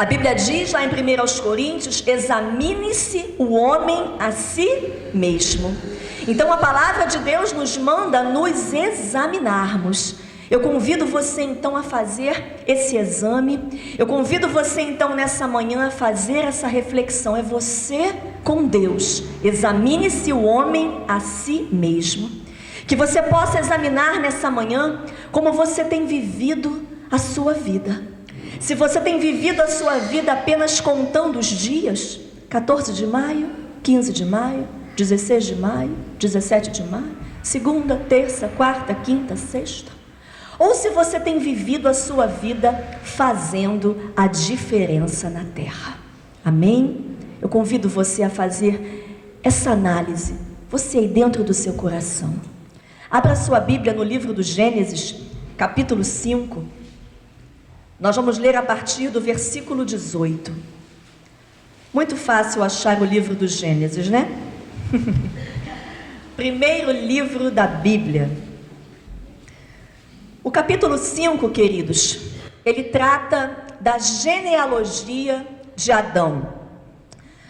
A Bíblia diz lá em 1 Coríntios: examine-se o homem a si mesmo. Então a palavra de Deus nos manda nos examinarmos. Eu convido você então a fazer esse exame. Eu convido você então nessa manhã a fazer essa reflexão. É você com Deus. Examine-se o homem a si mesmo. Que você possa examinar nessa manhã como você tem vivido a sua vida. Se você tem vivido a sua vida apenas contando os dias, 14 de maio, 15 de maio, 16 de maio, 17 de maio, segunda, terça, quarta, quinta, sexta. Ou se você tem vivido a sua vida fazendo a diferença na terra. Amém? Eu convido você a fazer essa análise, você aí dentro do seu coração. Abra sua Bíblia no livro do Gênesis, capítulo 5. Nós vamos ler a partir do versículo 18. Muito fácil achar o livro do Gênesis, né? Primeiro livro da Bíblia. O capítulo 5, queridos, ele trata da genealogia de Adão.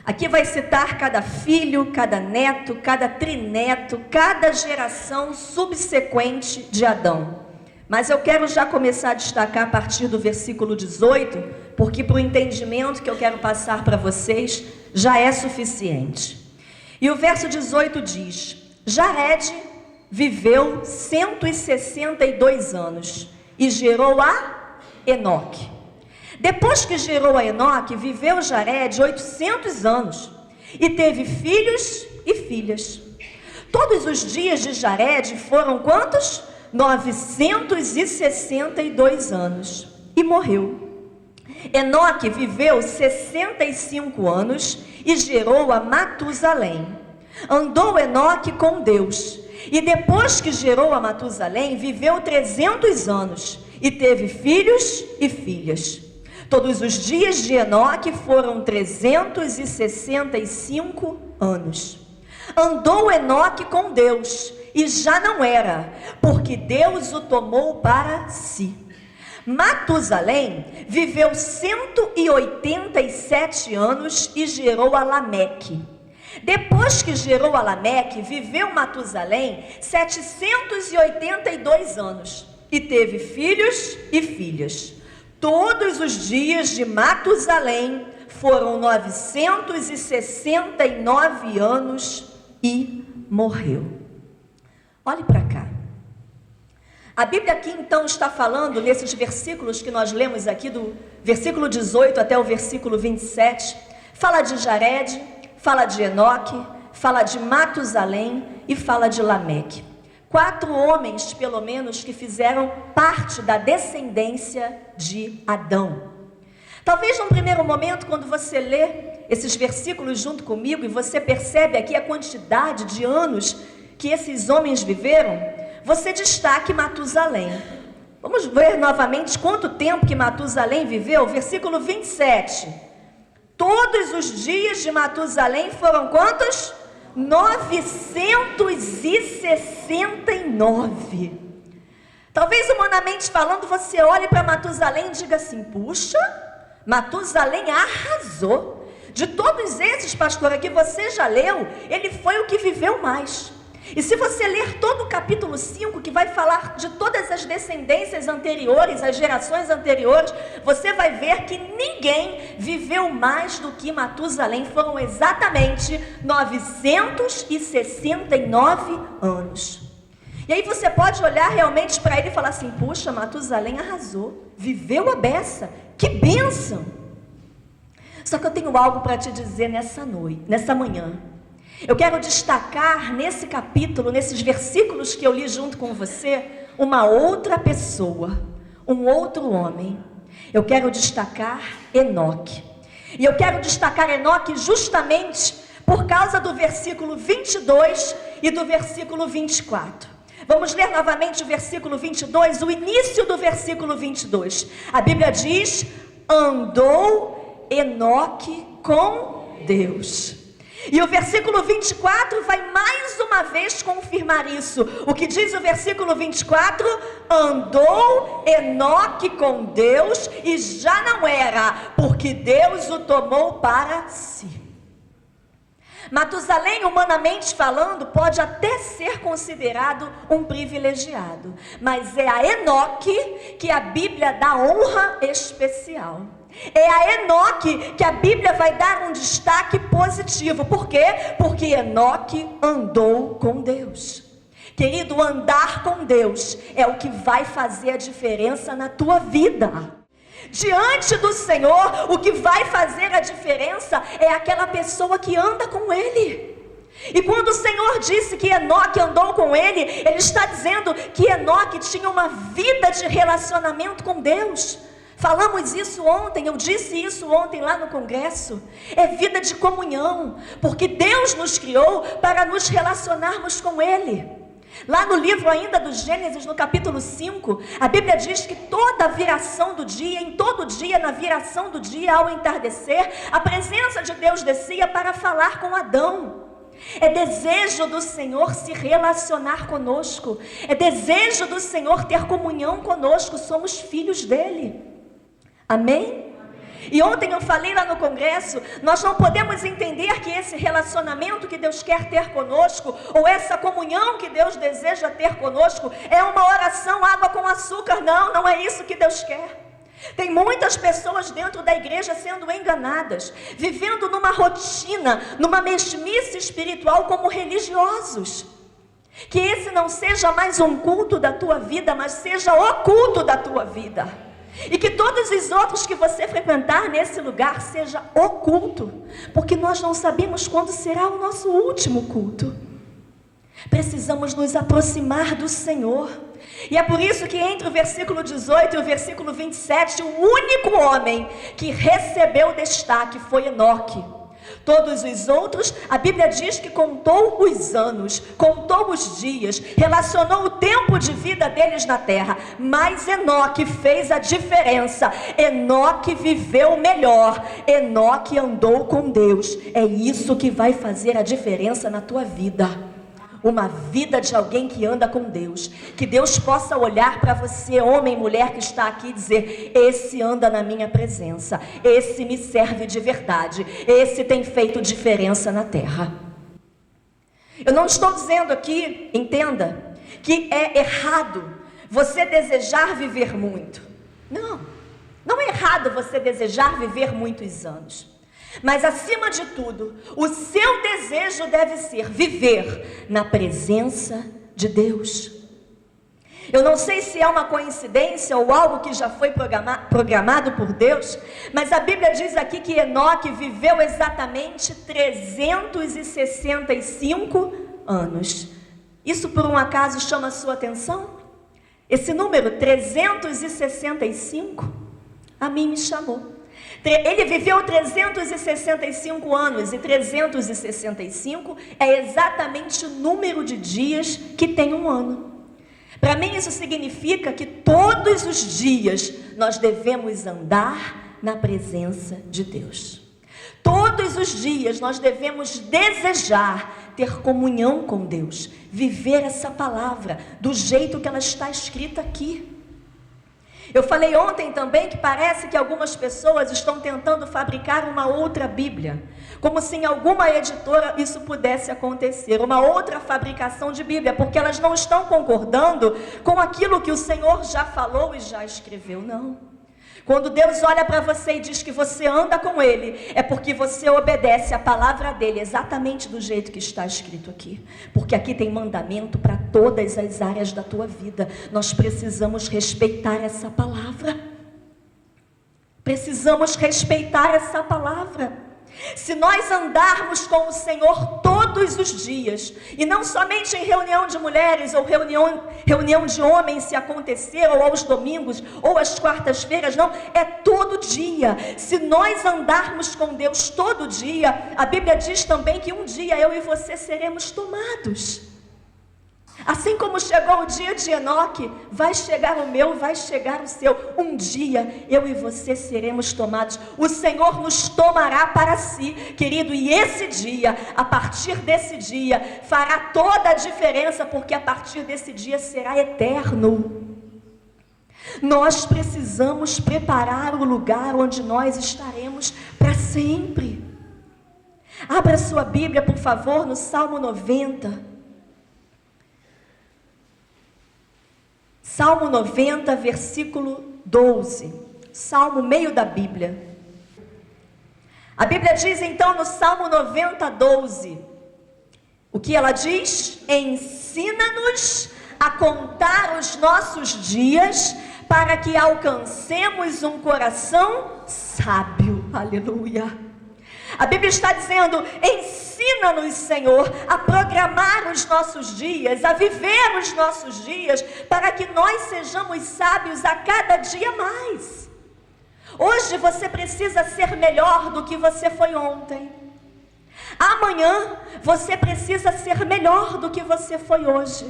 Aqui vai citar cada filho, cada neto, cada trineto, cada geração subsequente de Adão. Mas eu quero já começar a destacar a partir do versículo 18, porque para o entendimento que eu quero passar para vocês já é suficiente. E o verso 18 diz: Jared viveu 162 anos e gerou a Enoque. Depois que gerou a Enoque, viveu Jared 800 anos e teve filhos e filhas. Todos os dias de Jared foram quantos? 962 anos e morreu. Enoque viveu 65 anos e gerou a Matusalém. Andou Enoque com Deus e depois que gerou a Matusalém, viveu 300 anos e teve filhos e filhas. Todos os dias de Enoque foram 365 anos. Andou Enoque com Deus e já não era, porque Deus o tomou para si. Matusalém viveu 187 anos e gerou a Lameque. Depois que gerou a Lameque, viveu Matusalém 782 anos e teve filhos e filhas. Todos os dias de Matusalém foram 969 anos e morreu. Olhe para cá. A Bíblia aqui então está falando, nesses versículos que nós lemos aqui, do versículo 18 até o versículo 27, fala de Jared, fala de Enoque, fala de Matusalém e fala de Lameque. 4 homens, pelo menos, que fizeram parte da descendência de Adão. Talvez num primeiro momento, quando você lê esses versículos junto comigo e você percebe aqui a quantidade de anos que esses homens viveram, você destaque Matusalém. Vamos ver novamente quanto tempo que Matusalém viveu. Versículo 27. Todos os dias de Matusalém foram quantos? 969. Talvez humanamente falando, você olhe para Matusalém e diga assim: puxa, Matusalém arrasou. De todos esses, pastora, que você já leu, ele foi o que viveu mais. E se você ler todo o capítulo 5, que vai falar de todas as descendências anteriores, as gerações anteriores, você vai ver que ninguém viveu mais do que Matusalém. Foram exatamente 969 anos. E aí você pode olhar realmente para ele e falar assim: puxa, Matusalém arrasou, viveu a beça, que bênção. Só que eu tenho algo para te dizer nessa manhã. Eu quero destacar nesse capítulo, nesses versículos que eu li junto com você, uma outra pessoa, um outro homem. Eu quero destacar Enoque. E eu quero destacar Enoque justamente por causa do versículo 22 e do versículo 24. Vamos ler novamente o versículo 22, o início do versículo 22. A Bíblia diz: andou Enoque com Deus. E o versículo 24 vai mais uma vez confirmar isso. O que diz o versículo 24? Andou Enoque com Deus e já não era, porque Deus o tomou para si. Matusalém, humanamente falando, pode até ser considerado um privilegiado, mas é a Enoque que a Bíblia dá honra especial. É a Enoque que a Bíblia vai dar um destaque positivo. Por quê? Porque Enoque andou com Deus. Querido, andar com Deus é o que vai fazer a diferença na tua vida. Diante do Senhor, o que vai fazer a diferença é aquela pessoa que anda com Ele. E quando o Senhor disse que Enoque andou com Ele, Ele está dizendo que Enoque tinha uma vida de relacionamento com Deus. Falamos isso ontem, eu disse isso ontem lá no congresso. É vida de comunhão, porque Deus nos criou para nos relacionarmos com Ele. Lá no livro ainda do Gênesis, no capítulo 5, a Bíblia diz que toda a viração do dia, em todo dia, na viração do dia, ao entardecer, a presença de Deus descia para falar com Adão. É desejo do Senhor se relacionar conosco, é desejo do Senhor ter comunhão conosco, somos filhos dele. Amém? E ontem eu falei lá no congresso, nós não podemos entender que esse relacionamento que Deus quer ter conosco, ou essa comunhão que Deus deseja ter conosco, é uma oração água com açúcar. Não, não é isso que Deus quer. Tem muitas pessoas dentro da igreja sendo enganadas, vivendo numa rotina, numa mesmice espiritual como religiosos. Que esse não seja mais um culto da tua vida, mas seja o culto da tua vida. E que todos os outros que você frequentar nesse lugar seja o culto, porque nós não sabemos quando será o nosso último culto. Precisamos nos aproximar do Senhor. E é por isso que entre o versículo 18 e o versículo 27, o único homem que recebeu destaque foi Enoque. Todos os outros, a Bíblia diz que contou os anos, contou os dias, relacionou o tempo de vida deles na terra, mas Enoque fez a diferença. Enoque viveu melhor, Enoque andou com Deus. É isso que vai fazer a diferença na tua vida. Uma vida de alguém que anda com Deus. Que Deus possa olhar para você, homem e mulher que está aqui, e dizer: esse anda na minha presença, esse me serve de verdade, esse tem feito diferença na terra. Eu não estou dizendo aqui, entenda, que é errado você desejar viver muito. Não, não é errado você desejar viver muitos anos. Mas acima de tudo, o seu desejo deve ser viver na presença de Deus. Eu não sei se é uma coincidência ou algo que já foi programado por Deus, mas a Bíblia diz aqui que Enoque viveu exatamente 365 anos. Isso por um acaso chama a sua atenção? Esse número 365 a mim me chamou. Ele viveu 365 anos, e 365 é exatamente o número de dias que tem um ano. Para mim isso significa que todos os dias nós devemos andar na presença de Deus. Todos os dias nós devemos desejar ter comunhão com Deus, viver essa palavra do jeito que ela está escrita aqui. Eu falei ontem também que parece que algumas pessoas estão tentando fabricar uma outra Bíblia, como se em alguma editora isso pudesse acontecer, uma outra fabricação de Bíblia, porque elas não estão concordando com aquilo que o Senhor já falou e já escreveu. Não. Quando Deus olha para você e diz que você anda com Ele, é porque você obedece a palavra dEle exatamente do jeito que está escrito aqui. Porque aqui tem mandamento para todas as áreas da tua vida. Nós precisamos respeitar essa palavra. Precisamos respeitar essa palavra. Se nós andarmos com o Senhor todos os dias, e não somente em reunião de mulheres, ou reunião de homens se acontecer, ou aos domingos, ou às quartas-feiras, não, é todo dia. Se nós andarmos com Deus todo dia, a Bíblia diz também que um dia eu e você seremos tomados. Assim como chegou o dia de Enoque, vai chegar o meu, vai chegar o seu. Um dia eu e você seremos tomados. O Senhor nos tomará para si, querido. E esse dia, a partir desse dia, fará toda a diferença, porque a partir desse dia será eterno. Nós precisamos preparar o lugar onde nós estaremos para sempre. Abra sua Bíblia, por favor, no Salmo 90. Salmo 90, versículo 12. Salmo, meio da Bíblia. A Bíblia diz então no Salmo 90, 12. O que ela diz? Ensina-nos a contar os nossos dias, para que alcancemos um coração sábio. Aleluia. A Bíblia está dizendo: ensina-nos, Senhor, a programar os nossos dias, a viver os nossos dias, para que nós sejamos sábios a cada dia mais. Hoje você precisa ser melhor do que você foi ontem. Amanhã você precisa ser melhor do que você foi hoje.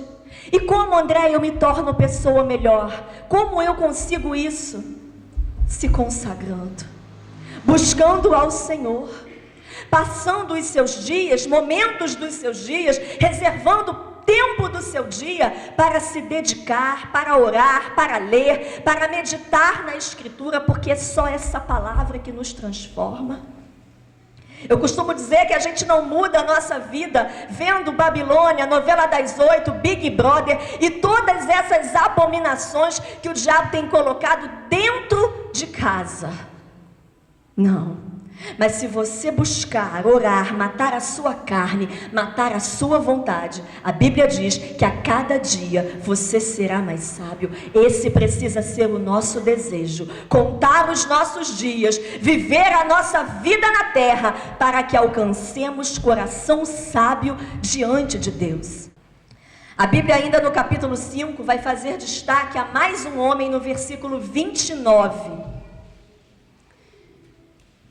E como, André, eu me torno pessoa melhor? Como eu consigo isso? Se consagrando, buscando ao Senhor, passando os seus dias, momentos dos seus dias, reservando tempo do seu dia para se dedicar, para orar, para ler, para meditar na Escritura, porque é só essa palavra que nos transforma. Eu costumo dizer que a gente não muda a nossa vida vendo Babilônia, Novela das 8, Big Brother e todas essas abominações que o diabo tem colocado dentro de casa. Não. Mas se você buscar, orar, matar a sua carne, matar a sua vontade, a Bíblia diz que a cada dia você será mais sábio. Esse precisa ser o nosso desejo, contar os nossos dias, viver a nossa vida na terra, para que alcancemos coração sábio diante de Deus. A Bíblia ainda no capítulo 5 vai fazer destaque a mais um homem no versículo 29.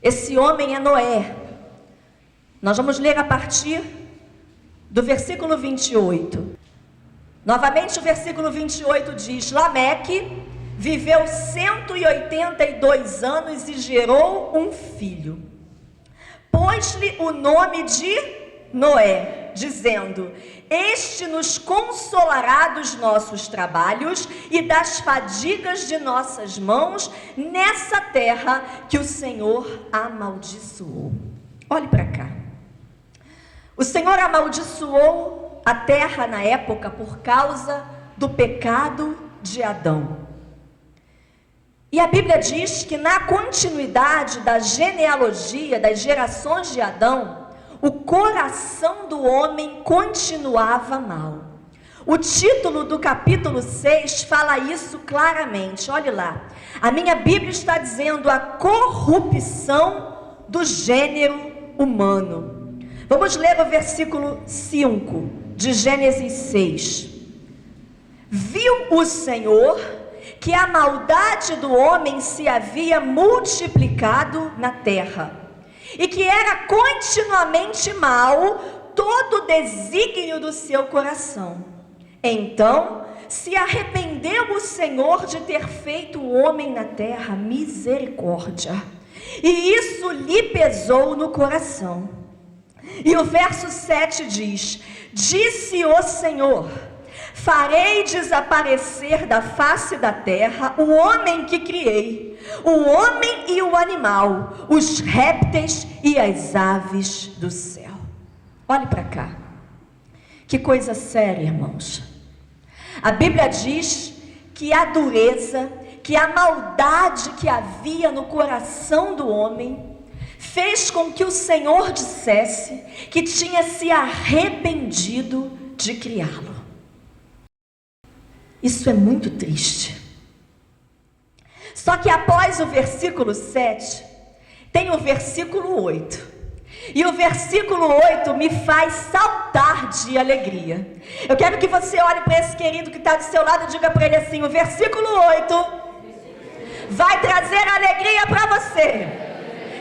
Esse homem é Noé. Nós vamos ler a partir do versículo 28. Novamente o versículo 28 diz: Lameque viveu 182 anos e gerou um filho. Pôs-lhe o nome de Noé, dizendo: este nos consolará dos nossos trabalhos e das fadigas de nossas mãos nessa terra que o Senhor amaldiçoou. Olhe para cá. O Senhor amaldiçoou a terra na época por causa do pecado de Adão. E a Bíblia diz que na continuidade da genealogia, das gerações de Adão, o coração do homem continuava mal. O título do capítulo 6 fala isso claramente. Olhe lá. A minha Bíblia está dizendo a corrupção do gênero humano. Vamos ler o versículo 5 de Gênesis 6. Viu o Senhor que a maldade do homem se havia multiplicado na terra, e que era continuamente mau todo o desígnio do seu coração. Então se arrependeu o Senhor de ter feito o homem na terra, misericórdia, e isso lhe pesou no coração. E o verso 7 diz: disse o Senhor: farei desaparecer da face da terra o homem que criei, o homem e o animal, os répteis e as aves do céu. Olhe para cá. Que coisa séria, irmãos. A Bíblia diz que a dureza, que a maldade que havia no coração do homem fez com que o Senhor dissesse que tinha se arrependido de criá-lo. Isso é muito triste. Só que após o versículo 7, tem o versículo 8. E o versículo 8 me faz saltar de alegria. Eu quero que você olhe para esse querido que está do seu lado e diga para ele assim: o versículo 8 vai trazer alegria para você.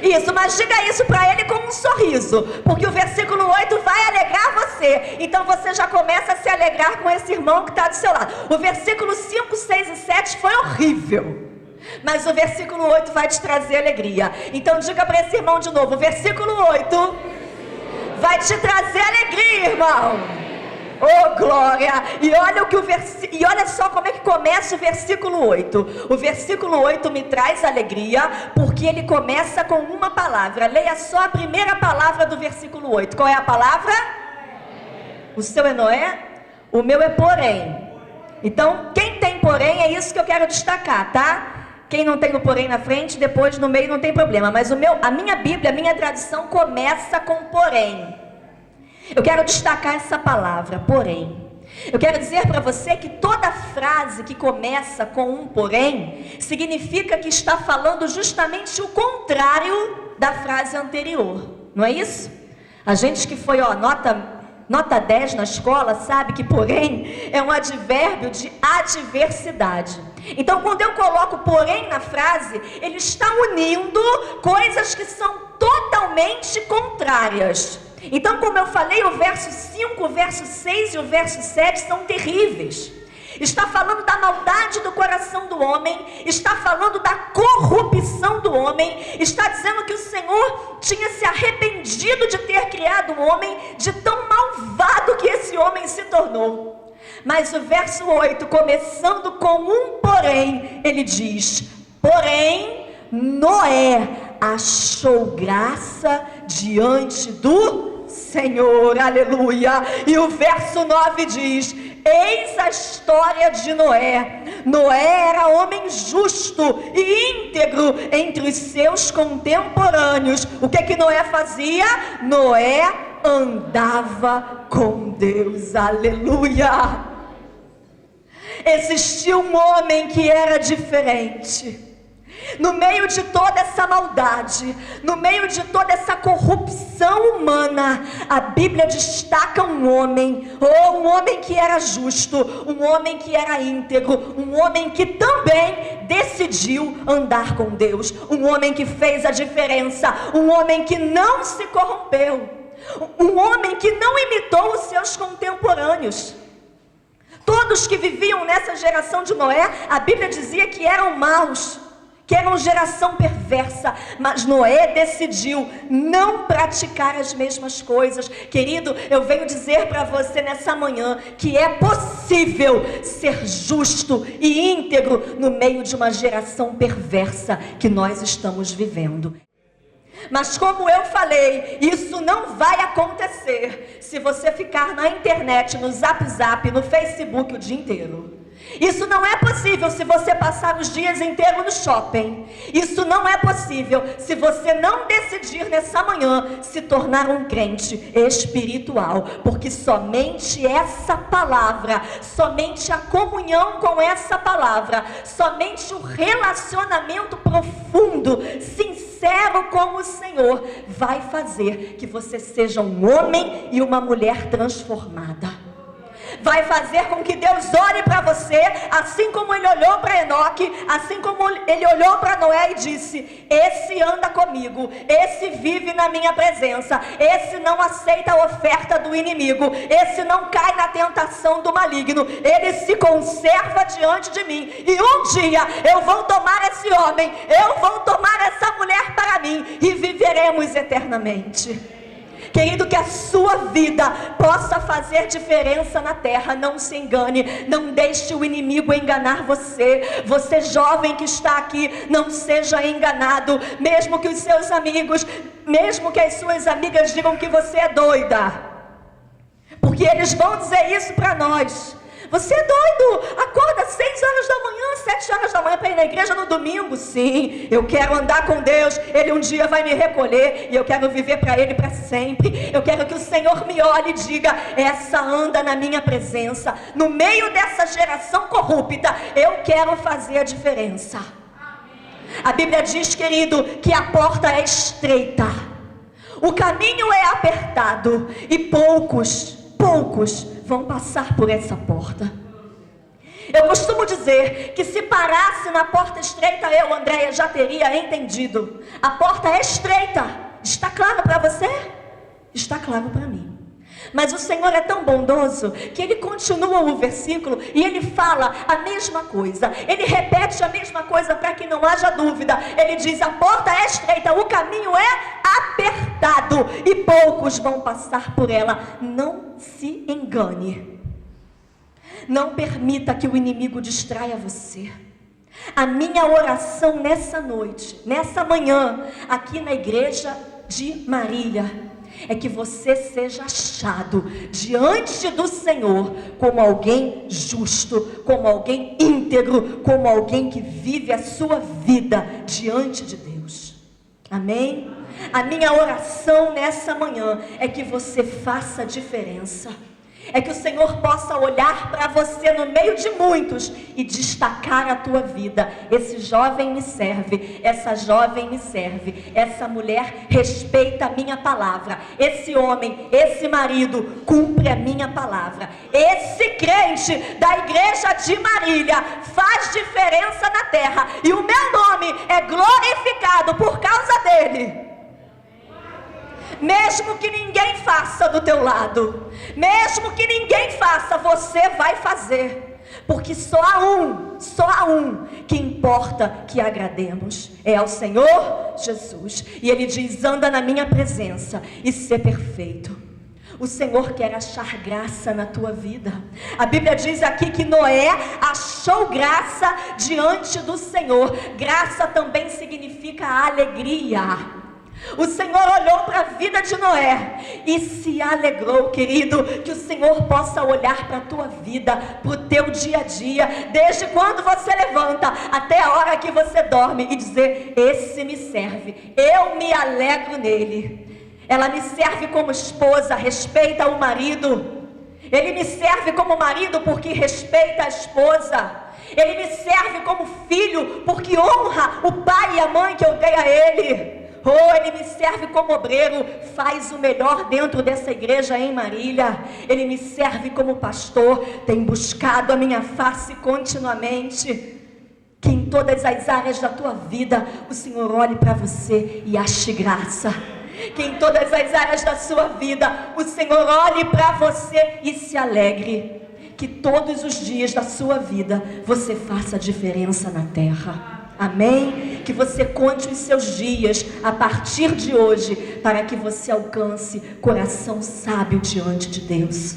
Isso, mas diga isso para ele com um sorriso, porque o versículo 8 vai alegrar você. você. Então você já começa a se alegrar com esse irmão que está do seu lado. O versículo 5, 6 e 7 foi horrível, mas o versículo 8 vai te trazer alegria. Então diga para esse irmão de novo: o versículo 8 vai te trazer alegria, irmão. Oh, glória! E olha só como é que começa o versículo 8. O versículo 8 me traz alegria, porque ele começa com uma palavra. Leia só a primeira palavra do versículo 8. Qual é a palavra? O seu é Noé? O meu é porém. Então, quem tem porém, é isso que eu quero destacar, tá? Quem não tem o porém na frente, depois no meio não tem problema. Mas a minha Bíblia, a minha tradução começa com porém. Eu quero destacar essa palavra, porém. Eu quero dizer para você que toda frase que começa com um porém, significa que está falando justamente o contrário da frase anterior. Não é isso? A gente que foi, nota 10 na escola, sabe que porém é um advérbio de adversidade. Então, quando eu coloco porém na frase, ele está unindo coisas que são totalmente contrárias. Então, como eu falei, o verso 5, o verso 6 e o verso 7 são terríveis. Está falando da maldade do coração do homem, está falando da corrupção do homem, está dizendo que o Senhor tinha se arrependido de ter criado o homem, de tão malvado que esse homem se tornou. Mas o verso 8, começando com um porém, ele diz: porém, Noé achou graça diante do Senhor, aleluia. E o verso 9 diz: eis a história de Noé. Noé era homem justo e íntegro entre os seus contemporâneos. O que Noé fazia? Noé andava com Deus, aleluia. Existia um homem que era diferente. No meio de toda essa maldade, no meio de toda essa corrupção humana, a Bíblia destaca um homem que era justo, um homem que era íntegro, um homem que também decidiu andar com Deus, um homem que fez a diferença, um homem que não se corrompeu, um homem que não imitou os seus contemporâneos. Todos que viviam nessa geração de Noé, a Bíblia dizia que eram maus, que era uma geração perversa, mas Noé decidiu não praticar as mesmas coisas. Querido, eu venho dizer para você nessa manhã que é possível ser justo e íntegro no meio de uma geração perversa que nós estamos vivendo. Mas como eu falei, isso não vai acontecer se você ficar na internet, no Zap, no Facebook o dia inteiro. Isso não é possível se você passar os dias inteiros no shopping. Isso não é possível se você não decidir nessa manhã se tornar um crente espiritual. Porque somente essa palavra, somente a comunhão com essa palavra, somente o relacionamento profundo, sincero com o Senhor, vai fazer que você seja um homem e uma mulher transformada. Vai fazer com que Deus olhe para você, assim como Ele olhou para Enoque, assim como Ele olhou para Noé e disse: esse anda comigo, esse vive na minha presença, esse não aceita a oferta do inimigo, esse não cai na tentação do maligno, ele se conserva diante de mim, e um dia eu vou tomar esse homem, eu vou tomar essa mulher para mim, e viveremos eternamente. Querido, que a sua vida possa fazer diferença na terra. Não se engane, não deixe o inimigo enganar você. Você jovem que está aqui, não seja enganado. Mesmo que os seus amigos, mesmo que as suas amigas digam que você é doida, porque eles vão dizer isso para nós. Você é doido, acorda 6 horas da manhã, 7 horas da manhã para ir na igreja no domingo. Sim, eu quero andar com Deus, Ele um dia vai me recolher e eu quero viver para Ele para sempre. Eu quero que o Senhor me olhe e diga: essa anda na minha presença. No meio dessa geração corrupta, eu quero fazer a diferença. A Bíblia diz, querido, que a porta é estreita, o caminho é apertado e poucos vão passar por essa porta. Eu costumo dizer que se parasse na porta estreita, eu, Andréia, já teria entendido. A porta é estreita. Está claro para você? Está claro para mim. Mas o Senhor é tão bondoso que Ele continua o versículo e Ele fala a mesma coisa. Ele repete a mesma coisa para que não haja dúvida. Ele diz: a porta é estreita, o caminho é apertado e poucos vão passar por ela. Não se engane. Não permita que o inimigo distraia você. A minha oração nessa noite, nessa manhã, aqui na igreja de Marília, é que você seja achado diante do Senhor como alguém justo, como alguém íntegro, como alguém que vive a sua vida diante de Deus. Amém? A minha oração nessa manhã é que você faça diferença. É que o Senhor possa olhar para você no meio de muitos e destacar a tua vida. Esse jovem me serve, essa jovem me serve, essa mulher respeita a minha palavra, esse homem, esse marido cumpre a minha palavra, esse crente da igreja de Marília faz diferença na terra e o meu nome é glorificado por causa dele. Mesmo que ninguém faça do teu lado, mesmo que ninguém faça, você vai fazer, porque só há um que importa que agrademos, é ao Senhor Jesus. E Ele diz: anda na minha presença e ser perfeito. O Senhor quer achar graça na tua vida. A Bíblia diz aqui que Noé achou graça diante do Senhor. Graça também significa alegria. O Senhor olhou para a vida de Noé e se alegrou, querido. Que o Senhor possa olhar para a tua vida, para o teu dia a dia, desde quando você levanta até a hora que você dorme, e dizer: esse me serve, eu me alegro nele. Ela me serve como esposa, respeita o marido. Ele me serve como marido porque respeita a esposa. Ele me serve como filho porque honra o pai e a mãe que eu dei a ele. Ele me serve como obreiro, faz o melhor dentro dessa igreja em Marília. Ele me serve como pastor, tem buscado a minha face continuamente. Que em todas as áreas da tua vida o Senhor olhe para você e ache graça. Que em todas as áreas da sua vida o Senhor olhe para você e se alegre. Que todos os dias da sua vida você faça diferença na terra. Amém? Que você conte os seus dias a partir de hoje, para que você alcance coração sábio diante de Deus.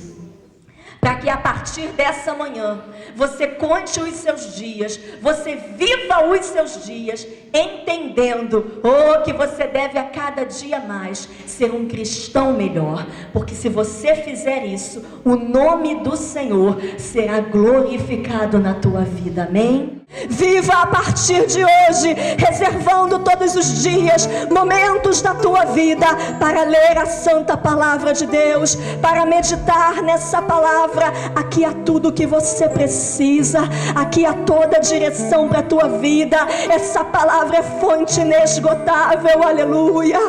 Para que a partir dessa manhã, você conte os seus dias, você viva os seus dias, entendendo, que você deve a cada dia mais ser um cristão melhor. Porque se você fizer isso, o nome do Senhor será glorificado na tua vida. Amém? Viva a partir de hoje, reservando todos os dias, momentos da tua vida, para ler a santa palavra de Deus, para meditar nessa palavra. Aqui há tudo que você precisa, aqui há toda a direção para a tua vida. Essa palavra é fonte inesgotável, aleluia.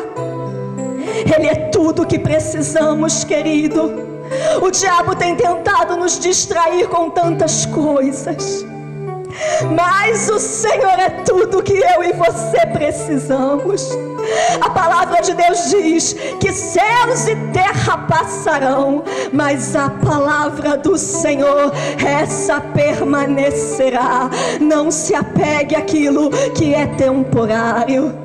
Ele é tudo que precisamos, querido. O diabo tem tentado nos distrair com tantas coisas, mas o Senhor é tudo que eu e você precisamos. A palavra de Deus diz que céus e terra passarão, mas a palavra do Senhor, essa permanecerá. Não se apegue àquilo que é temporário.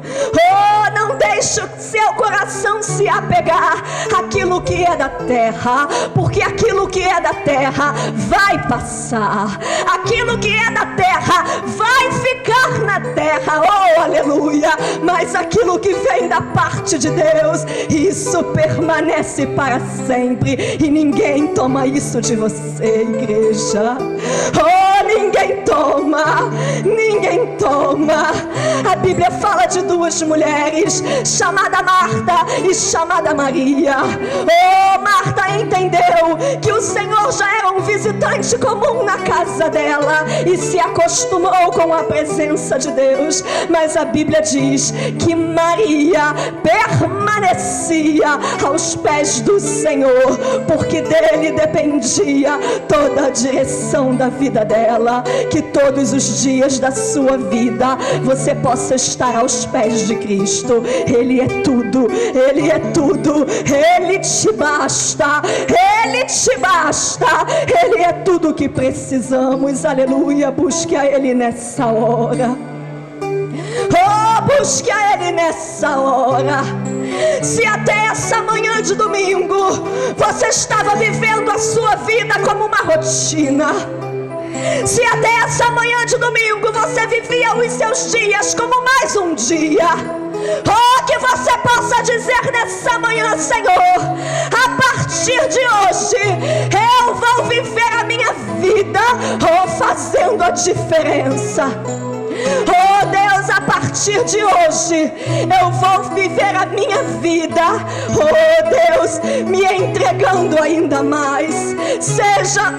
Não deixe o seu coração se apegar àquilo que é da terra, porque aquilo que é da terra vai passar. Aquilo que é da terra vai ficar na terra, aleluia. Mas aquilo que vem da parte de Deus, isso permanece para sempre. E ninguém toma isso de você, igreja. Ninguém toma, ninguém toma. A Bíblia fala de duas mulheres, chamada Marta e chamada Maria. Marta entendeu que o Senhor já era um visitante visitante comum na casa dela e se acostumou com a presença de Deus. Mas a Bíblia diz que Maria permanecia aos pés do Senhor, porque dele dependia toda a direção da vida dela. Que todos os dias da sua vida você possa estar aos pés de Cristo. Ele é tudo, Ele é tudo, Ele te basta, Ele te basta, Ele é tudo o que precisamos. Aleluia, busque a Ele nessa hora. Oh, busque a Ele nessa hora. Se até essa manhã de domingo você estava vivendo a sua vida como uma rotina, se até essa manhã de domingo você vivia os seus dias como mais um dia, oh, que você possa dizer nessa manhã: Senhor, a partir de hoje eu vou viver a minha vida, oh, fazendo a diferença. Oh Deus, a partir de hoje eu vou viver a minha vida, oh Deus, me entregando ainda mais,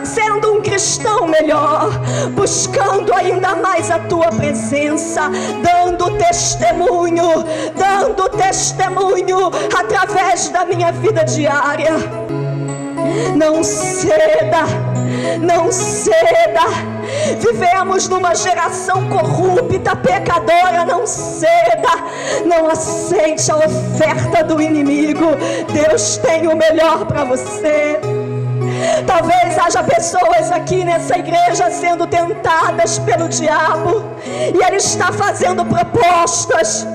sendo um cristão melhor, buscando ainda mais a tua presença, dando testemunho através da minha vida diária. Não ceda, não ceda. Vivemos numa geração corrupta, pecadora. Não ceda, não aceite a oferta do inimigo. Deus tem o melhor para você. Talvez haja pessoas aqui nessa igreja sendo tentadas pelo diabo, e ele está fazendo propostas.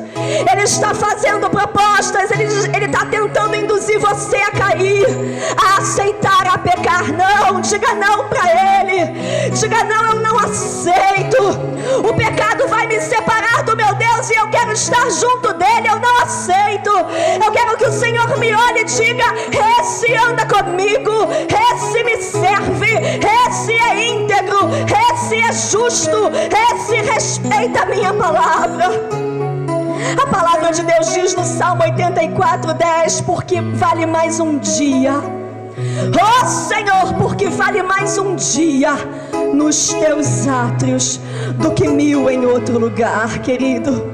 Ele está fazendo propostas, ele está tentando induzir você a cair, a aceitar, a pecar. Não, diga não para ele. Diga não, eu não aceito. O pecado vai me separar do meu Deus e eu quero estar junto dele. Eu não aceito. Eu quero que o Senhor me olhe e diga: esse anda comigo, esse me serve, esse é íntegro, esse é justo, esse respeita a minha palavra. A palavra de Deus diz no Salmo 84:10: porque vale mais um dia, ó Senhor, porque vale mais um dia nos teus átrios do que 1000 em outro lugar. Querido,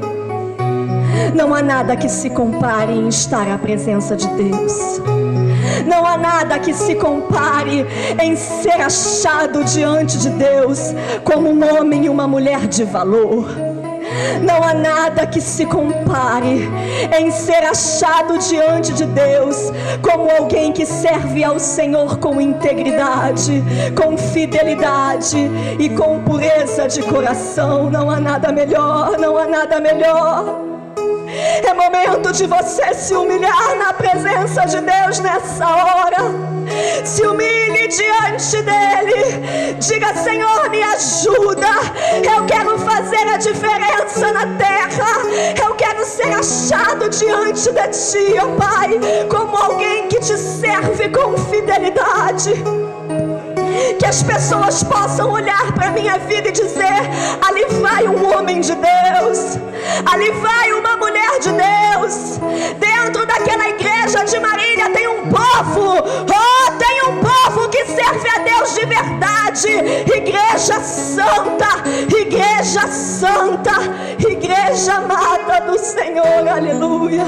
não há nada que se compare em estar à presença de Deus. Não há nada que se compare em ser achado diante de Deus como um homem e uma mulher de valor. Não há nada que se compare em ser achado diante de Deus como alguém que serve ao Senhor com integridade, com fidelidade e com pureza de coração. Não há nada melhor, não há nada melhor. É momento de você se humilhar na presença de Deus nessa hora. Se humilhe diante dele. Diga: Senhor, me ajuda. Eu quero fazer a diferença na terra. Eu quero ser achado diante de ti, ó Pai, como alguém que te serve com fidelidade. Que as pessoas possam olhar para a minha vida e dizer: ali vai um homem de Deus, ali vai uma mulher de Deus. Dentro daquela igreja de Marília tem um povo, oh, tem um povo que serve a Deus de verdade. Igreja santa, igreja santa, igreja amada do Senhor. Aleluia.